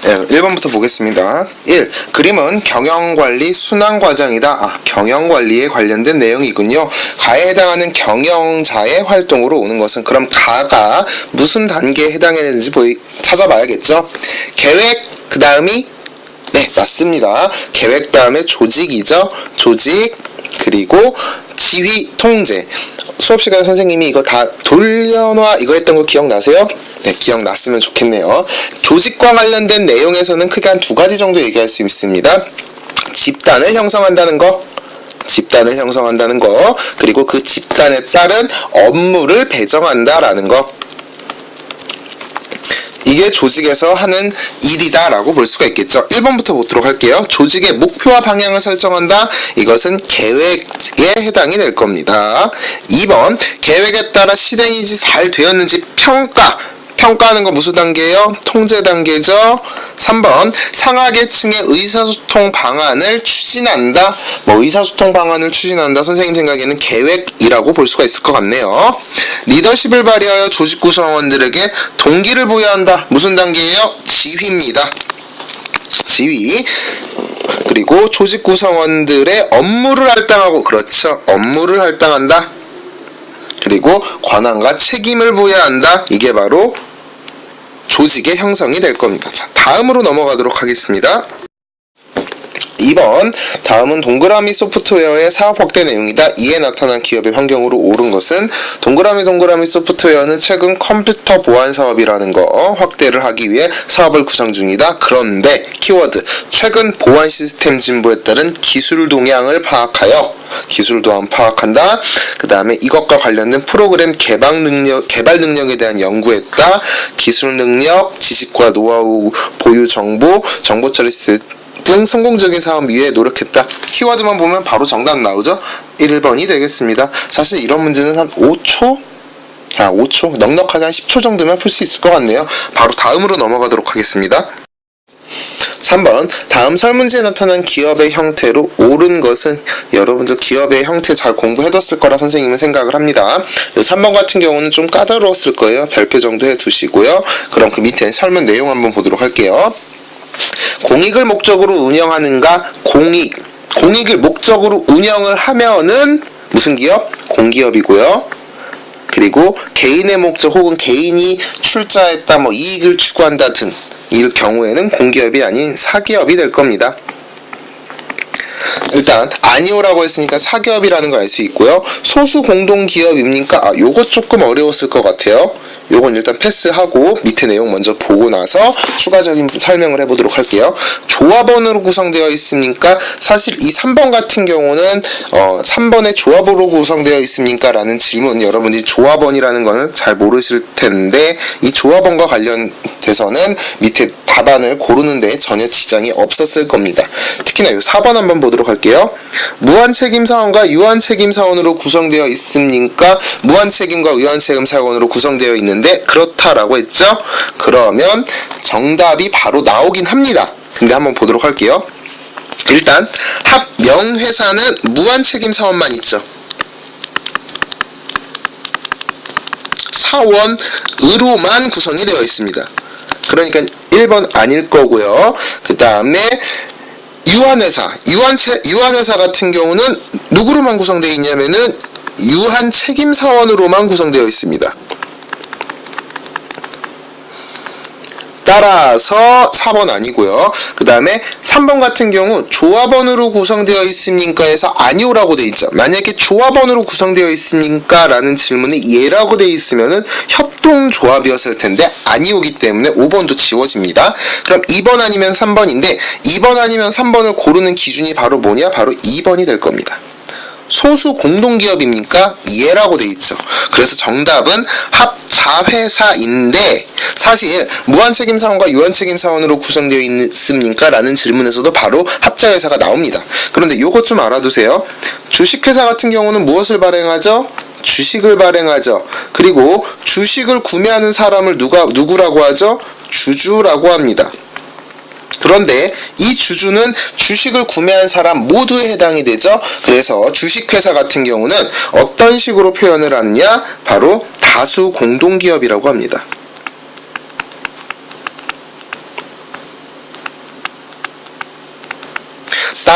1번부터 보겠습니다. 1. 그림은 경영관리 순환과정이다. 경영관리에 관련된 내용이군요. 가에 해당하는 경영자의 활동으로 오는 것은, 그럼 가가 무슨 단계에 해당했는지 찾아봐야겠죠. 계획, 그 다음이 맞습니다. 계획 다음에 조직이죠. 조직, 그리고 지휘, 통제. 수업 시간에 선생님이 이거 다 돌려놔 이거 했던 거 기억나세요? 네, 기억났으면 좋겠네요. 조직과 관련된 내용에서는 크게 한 두 가지 정도 얘기할 수 있습니다. 집단을 형성한다는 거, 그리고 그 집단에 따른 업무를 배정한다라는 거. 이게 조직에서 하는 일이다 라고 볼 수가 있겠죠. 1번부터 보도록 할게요. 조직의 목표와 방향을 설정한다. 이것은 계획에 해당이 될 겁니다. 2번, 계획에 따라 실행이 잘 되었는지 평가하는 건 무슨 단계예요? 통제 단계죠. 3번, 상하계층의 의사소통 방안을 추진한다. 의사소통 방안을 추진한다. 선생님 생각에는 계획이라고 볼 수가 있을 것 같네요. 리더십을 발휘하여 조직 구성원들에게 동기를 부여한다. 무슨 단계예요? 지휘입니다. 지휘. 그리고 조직 구성원들의 업무를 할당하고, 그렇죠. 업무를 할당한다. 그리고 권한과 책임을 부여한다. 이게 바로 조직의 형성이 될 겁니다. 자, 다음으로 넘어가도록 하겠습니다. 2번, 다음은 동그라미 소프트웨어의 사업 확대 내용이다. 이에 나타난 기업의 환경으로 옳은 것은, 동그라미 소프트웨어는 최근 컴퓨터 보안 사업이라는 거 확대를 하기 위해 사업을 구상 중이다. 그런데 키워드, 최근 보안 시스템 진보에 따른 기술 동향을 파악한다. 그 다음에 이것과 관련된 프로그램 개발 능력에 대한 연구했다. 기술 능력, 지식과 노하우, 보유 정보, 정보 처리 등 성공적인 사업 위에 노력했다. 키워드만 보면 바로 정답 나오죠? 1번이 되겠습니다. 사실 이런 문제는 한 5초? 5초? 넉넉하게 한 10초 정도면 풀 수 있을 것 같네요. 바로 다음으로 넘어가도록 하겠습니다. 3번, 다음 설문지에 나타난 기업의 형태로 옳은 것은, 여러분들 기업의 형태 잘 공부해뒀을 거라 선생님은 생각을 합니다. 3번 같은 경우는 좀 까다로웠을 거예요. 별표 정도 해두시고요. 그럼 그 밑에 설문 내용 한번 보도록 할게요. 공익을 목적으로 운영하는가? 공익을 목적으로 운영을 하면은 무슨 기업? 공기업이고요. 그리고 개인의 목적 혹은 개인이 출자했다, 이익을 추구한다 등 이 경우에는 공기업이 아닌 사기업이 될 겁니다. 일단 아니오라고 했으니까 사기업이라는 걸 알 수 있고요. 소수 공동기업입니까? 요거 조금 어려웠을 것 같아요. 요건 일단 패스하고 밑에 내용 먼저 보고 나서 추가적인 설명을 해보도록 할게요. 조합원으로 구성되어 있습니까? 사실 이 3번 같은 경우는 3번에 조합으로 구성되어 있습니까? 라는 질문, 여러분들이 조합원이라는 거는 잘 모르실 텐데 이 조합원과 관련돼서는 밑에 답안을 고르는데 전혀 지장이 없었을 겁니다. 특히나 이 4번 한번 보도록 할게요. 무한책임사원과 유한책임사원으로 구성되어 있습니까? 무한책임과 유한책임사원으로 구성되어 있는데 그렇다라고 했죠? 그러면 정답이 바로 나오긴 합니다. 근데 한번 보도록 할게요. 일단 합명회사는 무한책임사원만 있죠. 사원으로만 구성이 되어 있습니다. 그러니까 1번 아닐 거고요. 그 다음에 유한회사 같은 경우는 누구로만 구성되어 있냐면은 유한책임사원으로만 구성되어 있습니다. 따라서 4번 아니고요. 그 다음에 3번 같은 경우 조합원으로 구성되어 있습니까? 해서 아니오라고 되어 있죠. 만약에 조합원으로 구성되어 있습니까? 라는 질문에 예라고 되어 있으면은 협동조합이었을 텐데 아니오기 때문에 5번도 지워집니다. 그럼 2번 아니면 3번인데 2번 아니면 3번을 고르는 기준이 바로 뭐냐? 바로 2번이 될 겁니다. 소수 공동기업입니까? 예라고 돼 있죠. 그래서 정답은 합자회사인데 사실 무한책임사원과 유한책임사원으로 구성되어 있습니까? 라는 질문에서도 바로 합자회사가 나옵니다. 그런데 이것 좀 알아두세요. 주식회사 같은 경우는 무엇을 발행하죠? 주식을 발행하죠. 그리고 주식을 구매하는 사람을 누구라고 하죠? 주주라고 합니다. 그런데 이 주주는 주식을 구매한 사람 모두에 해당이 되죠. 그래서 주식회사 같은 경우는 어떤 식으로 표현을 하느냐? 바로 다수 공동기업이라고 합니다.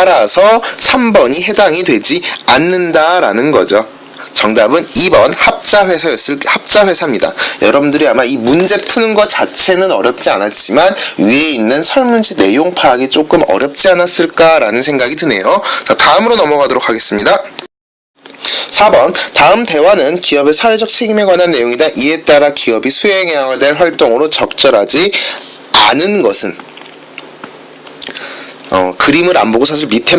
따라서 3번이 해당이 되지 않는다라는 거죠. 정답은 2번 합자회사입니다. 여러분들이 아마 이 문제 푸는 것 자체는 어렵지 않았지만 위에 있는 설문지 내용 파악이 조금 어렵지 않았을까라는 생각이 드네요. 자, 다음으로 넘어가도록 하겠습니다. 4번 다음 대화는 기업의 사회적 책임에 관한 내용이다. 이에 따라 기업이 수행해야 될 활동으로 적절하지 않은 것은 그림을 안 보고 사실 밑에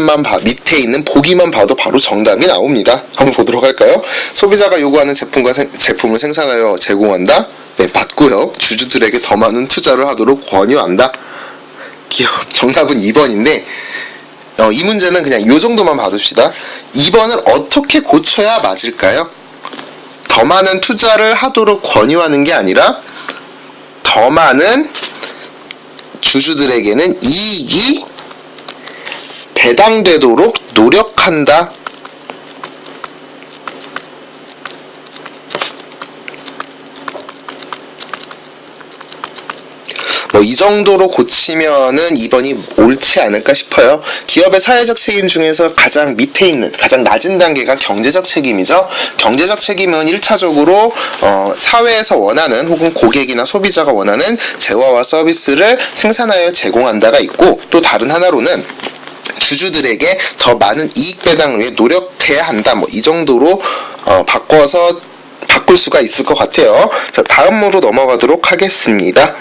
있는 보기만 봐도 바로 정답이 나옵니다. 한번 보도록 할까요? 소비자가 요구하는 제품을 생산하여 제공한다. 네, 맞고요. 주주들에게 더 많은 투자를 하도록 권유한다. 정답은 2번인데 이 문제는 그냥 요 정도만 봐둡시다. 2번을 어떻게 고쳐야 맞을까요? 더 많은 투자를 하도록 권유하는 게 아니라 더 많은 주주들에게는 이익이 배당되도록 노력한다. 이 정도로 고치면은 2번이 옳지 않을까 싶어요. 기업의 사회적 책임 중에서 가장 밑에 있는, 가장 낮은 단계가 경제적 책임이죠. 경제적 책임은 1차적으로 사회에서 원하는 혹은 고객이나 소비자가 원하는 재화와 서비스를 생산하여 제공한다가 있고, 또 다른 하나로는 주주들에게 더 많은 이익 배당을 위해 노력해야 한다. 이 정도로 바꿀 수가 있을 것 같아요. 자, 다음으로 넘어가도록 하겠습니다.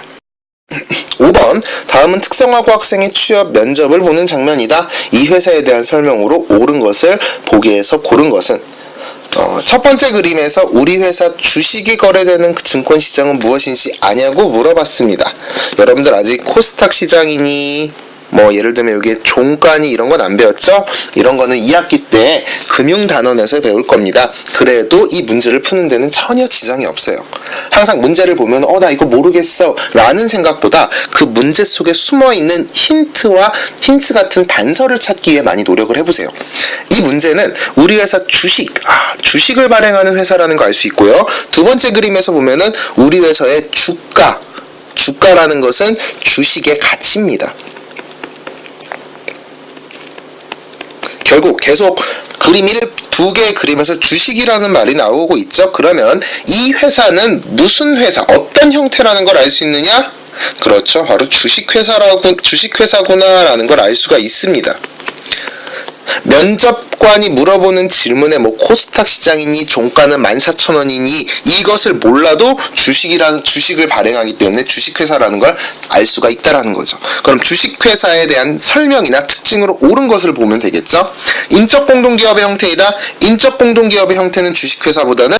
5번 다음은 특성화고 학생의 취업 면접을 보는 장면이다. 이 회사에 대한 설명으로 옳은 것을 보기에서 고른 것은 첫 번째 그림에서 우리 회사 주식이 거래되는 증권시장은 무엇인지 아냐고 물어봤습니다. 여러분들 아직 코스닥 시장이니 예를 들면 여기에 종가니 이런 건 안 배웠죠? 이런 거는 2학기 때 금융단원에서 배울 겁니다. 그래도 이 문제를 푸는 데는 전혀 지장이 없어요. 항상 문제를 보면 나 이거 모르겠어 라는 생각보다 그 문제 속에 숨어있는 힌트 같은 단서를 찾기 위해 많이 노력을 해보세요. 이 문제는 우리 회사 주식을 발행하는 회사라는 거 알 수 있고요. 두 번째 그림에서 보면은 우리 회사의 주가라는 것은 주식의 가치입니다. 결국 계속 그림 2개의 그림에서 주식이라는 말이 나오고 있죠. 그러면 이 회사는 무슨 회사, 어떤 형태라는 걸 알 수 있느냐? 그렇죠. 바로 주식회사구나 라는 걸 알 수가 있습니다. 면접관이 물어보는 질문에 코스닥 시장이니 종가는 14,000원이니 이것을 몰라도 주식을 발행하기 때문에 주식회사라는 걸 알 수가 있다라는 거죠. 그럼 주식회사에 대한 설명이나 특징으로 옳은 것을 보면 되겠죠. 인적 공동기업의 형태이다. 인적 공동기업의 형태는 주식회사보다는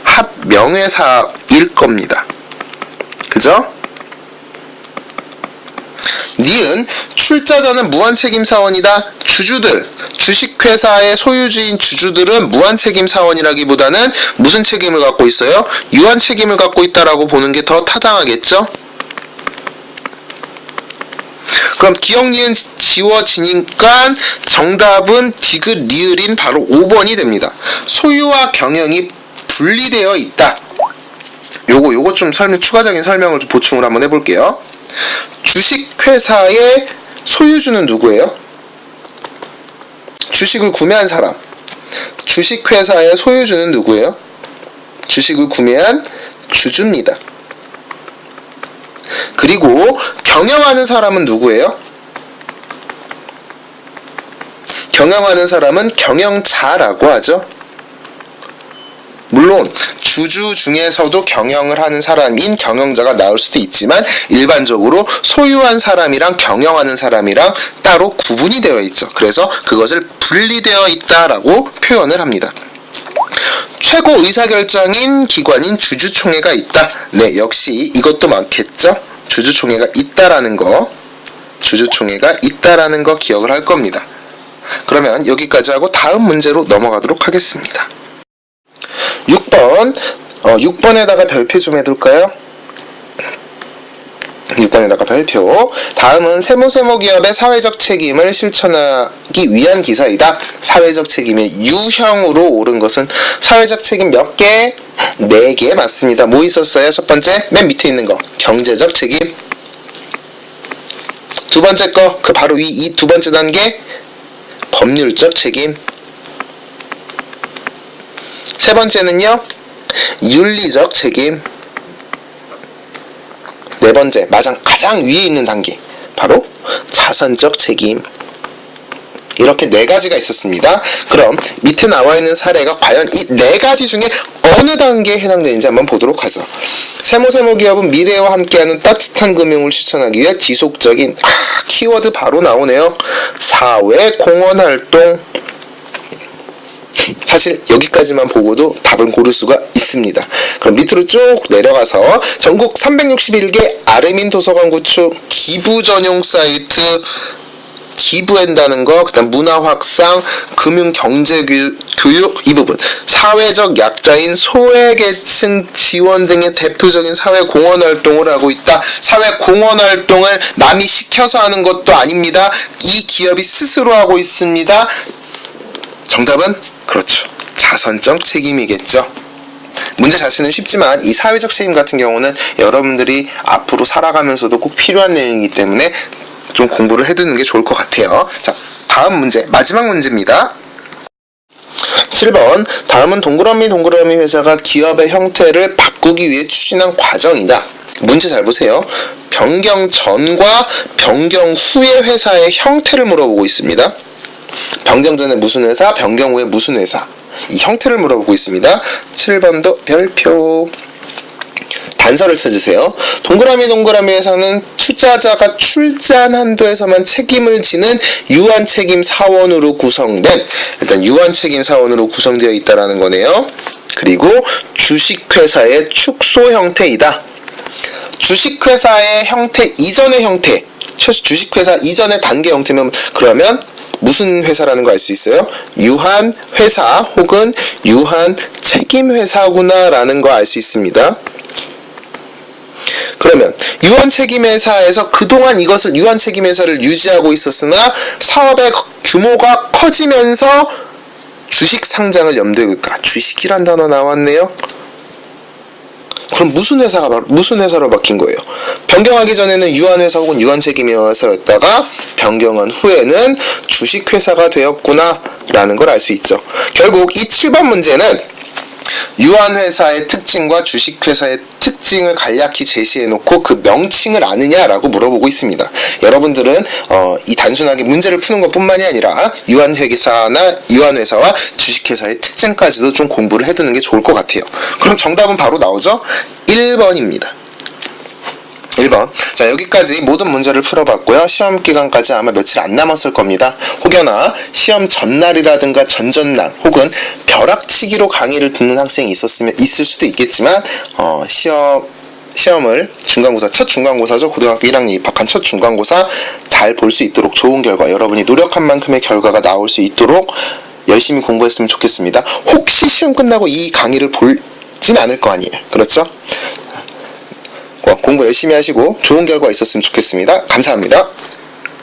합명회사일 겁니다. 그죠? 니은 출자자는 무한책임사원이다. 주식회사의 소유주인 주주들은 무한책임사원이라기보다는 무슨 책임을 갖고 있어요? 유한책임을 갖고 있다라고 보는 게 더 타당하겠죠? 그럼 기역, 니은 지워지니까 정답은 디귿, 리을인 바로 5번이 됩니다. 소유와 경영이 분리되어 있다. 요거 좀 추가적인 설명을 좀 보충을 한번 해볼게요. 주식회사의 소유주는 누구예요? 주식을 구매한 사람. 주식회사의 소유주는 누구예요? 주식을 구매한 주주입니다. 그리고 경영하는 사람은 누구예요? 경영하는 사람은 경영자라고 하죠. 물론 주주 중에서도 경영을 하는 사람인 경영자가 나올 수도 있지만 일반적으로 소유한 사람이랑 경영하는 사람이랑 따로 구분이 되어 있죠. 그래서 그것을 분리되어 있다라고 표현을 합니다. 최고 의사결정인 기관인 주주총회가 있다. 네, 역시 이것도 많겠죠. 주주총회가 있다라는 거 기억을 할 겁니다. 그러면 여기까지 하고 다음 문제로 넘어가도록 하겠습니다. 6번 6번에다가 별표 좀 해둘까요? 6번에다가 별표. 다음은 세모 기업의 사회적 책임을 실천하기 위한 기사이다. 사회적 책임의 유형으로 옳은 것은 사회적 책임 몇 개? 4개 맞습니다. 뭐 있었어요? 첫 번째 맨 밑에 있는 거 경제적 책임. 두 번째 거 그 바로 위 이 두 번째 단계 법률적 책임. 세 번째는요, 윤리적 책임. 네 번째, 가장 위에 있는 단계, 바로 자선적 책임. 이렇게 네 가지가 있었습니다. 그럼 밑에 나와 있는 사례가 과연 이 네 가지 중에 어느 단계에 해당되는지 한번 보도록 하죠. 세모세모 기업은 미래와 함께하는 따뜻한 금융을 실천하기 위해 지속적인 키워드 바로 나오네요. 사회 공헌 활동. 사실 여기까지만 보고도 답을 고를 수가 있습니다. 그럼 밑으로 쭉 내려가서 전국 361개 아르민 도서관 구축, 기부 전용 사이트, 기부한다는 거, 그 다음 문화 확산, 금융 경제 교육 이 부분, 사회적 약자인 소외계층 지원 등의 대표적인 사회 공헌 활동을 하고 있다. 사회 공헌 활동을 남이 시켜서 하는 것도 아닙니다. 이 기업이 스스로 하고 있습니다. 정답은 그렇죠. 자선적 책임이겠죠. 문제 자체는 쉽지만 이 사회적 책임 같은 경우는 여러분들이 앞으로 살아가면서도 꼭 필요한 내용이기 때문에 좀 공부를 해두는 게 좋을 것 같아요. 자, 다음 문제, 마지막 문제입니다. 7번, 다음은 동그라미 회사가 기업의 형태를 바꾸기 위해 추진한 과정이다. 문제 잘 보세요. 변경 전과 변경 후의 회사의 형태를 물어보고 있습니다. 변경 전에 무슨 회사, 변경 후에 무슨 회사, 이 형태를 물어보고 있습니다. 7번도 별표. 단서를 찾으세요. 동그라미 회사는 투자자가 출자한 한도에서만 책임을 지는 유한책임 사원으로 구성된, 일단 유한책임 사원으로 구성되어 있다라는 거네요. 그리고 주식회사의 축소 형태이다. 주식회사의 형태 이전의 형태, 주식회사 이전의 단계 형태면 그러면 무슨 회사라는 거 알 수 있어요? 유한회사 혹은 유한책임회사구나 라는 거 알 수 있습니다. 그러면 유한책임회사에서 그동안 이것을 유한책임회사를 유지하고 있었으나 사업의 규모가 커지면서 주식 상장을 염두에 뒀다. 주식이란 단어 나왔네요. 그럼 무슨 회사로 바뀐 거예요? 변경하기 전에는 유한회사 혹은 유한책임회사였다가 변경한 후에는 주식회사가 되었구나 라는 걸 알 수 있죠. 결국 이 7번 문제는 유한회사의 특징과 주식회사의 특징을 간략히 제시해놓고 그 명칭을 아느냐라고 물어보고 있습니다. 여러분들은 이 단순하게 문제를 푸는 것뿐만이 아니라 유한회사와 주식회사의 특징까지도 좀 공부를 해두는 게 좋을 것 같아요. 그럼 정답은 바로 나오죠? 1번입니다. 1번. 자, 여기까지 모든 문제를 풀어봤고요. 시험 기간까지 아마 며칠 안 남았을 겁니다. 혹여나 시험 전날이라든가 전전날 혹은 벼락치기로 강의를 듣는 학생이 있을 수도 있겠지만 시험을 첫 중간고사죠. 고등학교 1학년 입학한 첫 중간고사 잘 볼 수 있도록 좋은 결과, 여러분이 노력한 만큼의 결과가 나올 수 있도록 열심히 공부했으면 좋겠습니다. 혹시 시험 끝나고 이 강의를 볼진 않을 거 아니에요. 그렇죠? 공부 열심히 하시고 좋은 결과 있었으면 좋겠습니다. 감사합니다.